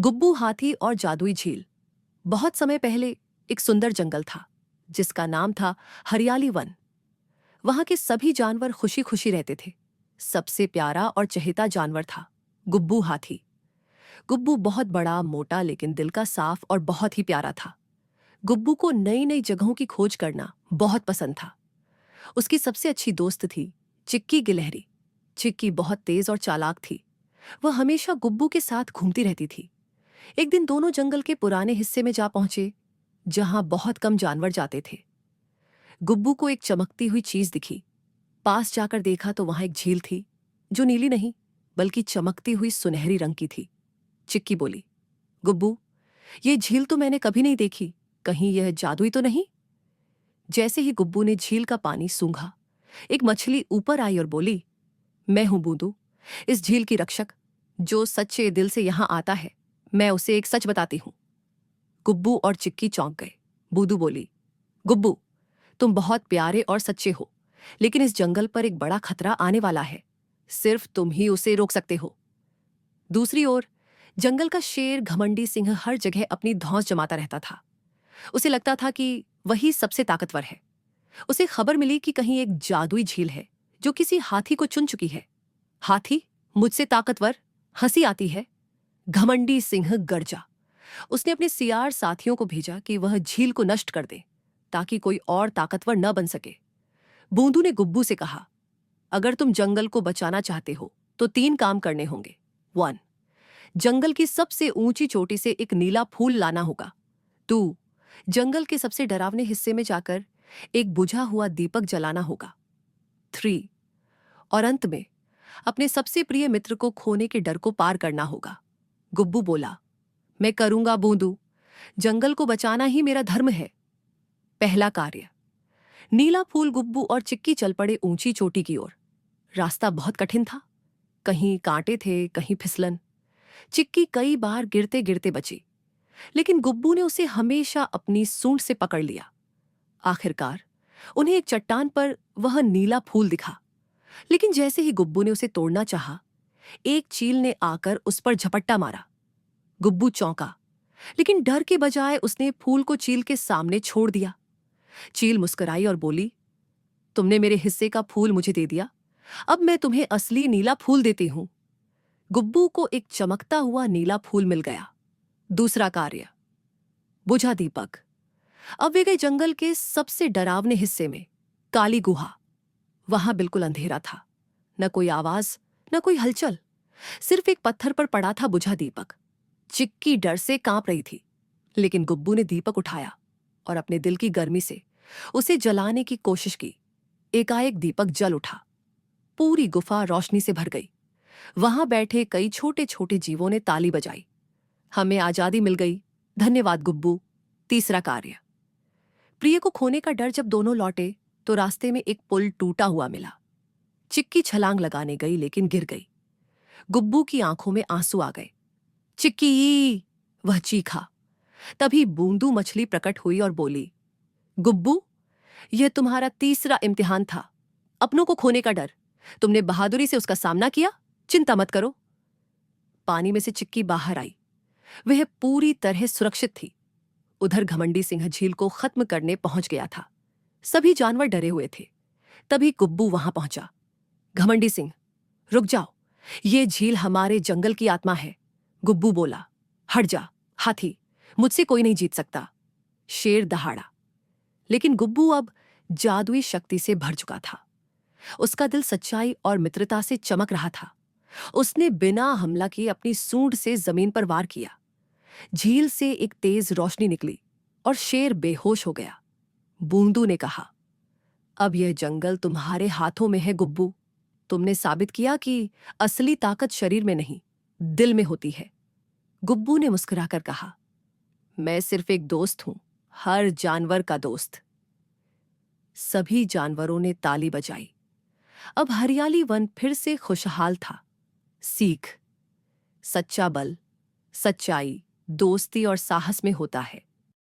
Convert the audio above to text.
गुब्बू हाथी और जादुई झील। बहुत समय पहले एक सुंदर जंगल था जिसका नाम था हरियाली वन। वहां के सभी जानवर खुशी खुशी रहते थे। सबसे प्यारा और चहेता जानवर था गुब्बू हाथी। गुब्बू बहुत बड़ा, मोटा, लेकिन दिल का साफ और बहुत ही प्यारा था। गुब्बू को नई नई जगहों की खोज करना बहुत पसंद था। उसकी सबसे अच्छी दोस्त थी चिक्की गिलहरी। चिक्की बहुत तेज और चालाक थी। वह हमेशा गुब्बू के साथ घूमती रहती थी। एक दिन दोनों जंगल के पुराने हिस्से में जा पहुंचे जहां बहुत कम जानवर जाते थे। गुब्बू को एक चमकती हुई चीज दिखी। पास जाकर देखा तो वहां एक झील थी जो नीली नहीं बल्कि चमकती हुई सुनहरी रंग की थी। चिक्की बोली, गुब्बू, ये झील तो मैंने कभी नहीं देखी। कहीं यह जादुई तो नहीं? जैसे ही गुब्बू ने झील का पानी सूंघा, एक मछली ऊपर आई और बोली, मैं हूं बूंदू, इस झील की रक्षक। जो सच्चे दिल से यहां आता है, मैं उसे एक सच बताती हूं। गुब्बू और चिक्की चौंक गए। बूंदू बोली, गुब्बू, तुम बहुत प्यारे और सच्चे हो, लेकिन इस जंगल पर एक बड़ा खतरा आने वाला है। सिर्फ तुम ही उसे रोक सकते हो। दूसरी ओर जंगल का शेर घमंडी सिंह हर जगह अपनी धौंस जमाता रहता था। उसे लगता था कि वही सबसे ताकतवर है। उसे खबर मिली कि कहीं एक जादुई झील है जो किसी हाथी को चुन चुकी है। हाथी मुझसे ताकतवर? हंसी आती है। घमंडी सिंह गरजा। उसने अपने सियार साथियों को भेजा कि वह झील को नष्ट कर दे ताकि कोई और ताकतवर न बन सके। बूंदू ने गुब्बू से कहा, अगर तुम जंगल को बचाना चाहते हो तो 3 काम करने होंगे। 1, जंगल की सबसे ऊंची चोटी से एक नीला फूल लाना होगा। 2, जंगल के सबसे डरावने हिस्से में जाकर एक बुझा हुआ दीपक जलाना होगा। 3, और अंत में अपने सबसे प्रिय मित्र को खोने के डर को पार करना होगा। गुब्बू बोला, मैं करूंगा बूंदू, जंगल को बचाना ही मेरा धर्म है। पहला कार्य। नीला फूल गुब्बू और चिक्की चल पड़े ऊंची चोटी की ओर। रास्ता बहुत कठिन था। कहीं कांटे थे, कहीं फिसलन। चिक्की कई बार गिरते गिरते बची, लेकिन गुब्बू ने उसे हमेशा अपनी सूंड से पकड़ लिया। आखिरकार उन्हें एक चट्टान पर वह नीला फूल दिखा, लेकिन जैसे ही गुब्बू ने उसे तोड़ना चाहा, एक चील ने आकर उस पर झपट्टा मारा। गुब्बू चौंका, लेकिन डर के बजाय उसने फूल को चील के सामने छोड़ दिया। चील मुस्कुराई और बोली, तुमने मेरे हिस्से का फूल मुझे दे दिया, अब मैं तुम्हें असली नीला फूल देती हूं। गुब्बू को एक चमकता हुआ नीला फूल मिल गया। दूसरा कार्य। बुझा दीपक। अब वे गए जंगल के सबसे डरावने हिस्से में, काली गुहा। वहां बिल्कुल अंधेरा था। न कोई आवाज, न कोई हलचल। सिर्फ एक पत्थर पर पड़ा था बुझा दीपक। चिक्की डर से कांप रही थी, लेकिन गुब्बू ने दीपक उठाया और अपने दिल की गर्मी से उसे जलाने की कोशिश की। एकाएक दीपक जल उठा। पूरी गुफा रोशनी से भर गई। वहां बैठे कई छोटे छोटे जीवों ने ताली बजाई। हमें आजादी मिल गई, धन्यवाद गुब्बू। तीसरा कार्य। प्रिय को खोने का डर जब दोनों लौटे तो रास्ते में एक पुल टूटा हुआ मिला। चिक्की छलांग लगाने गई, लेकिन गिर गई। गुब्बू की आंखों में आंसू आ गए। चिक्की, वह चीखा। तभी बूंदू मछली प्रकट हुई और बोली, गुब्बू, यह तुम्हारा तीसरा इम्तिहान था। अपनों को खोने का डर, तुमने बहादुरी से उसका सामना किया। चिंता मत करो। पानी में से चिक्की बाहर आई। वह पूरी तरह सुरक्षित थी। उधर घमंडी सिंह झील को खत्म करने पहुंच गया था। सभी जानवर डरे हुए थे। तभी गुब्बू वहां पहुंचा। घमंडी सिंह, रुक जाओ, ये झील हमारे जंगल की आत्मा है। गुब्बू बोला, हट जा हाथी, मुझसे कोई नहीं जीत सकता। शेर दहाड़ा, लेकिन गुब्बू अब जादुई शक्ति से भर चुका था। उसका दिल सच्चाई और मित्रता से चमक रहा था। उसने बिना हमला किए अपनी सूंड से जमीन पर वार किया। झील से एक तेज रोशनी निकली और शेर बेहोश हो गया। बूंदू ने कहा, अब यह जंगल तुम्हारे हाथों में है गुब्बू। तुमने साबित किया कि असली ताकत शरीर में नहीं, दिल में होती है। गुब्बू ने मुस्कुराकर कहा, मैं सिर्फ एक दोस्त हूं, हर जानवर का दोस्त। सभी जानवरों ने ताली बजाई। अब हरियाली वन फिर से खुशहाल था। सीख, सच्चा बल, सच्चाई, दोस्ती और साहस में होता है।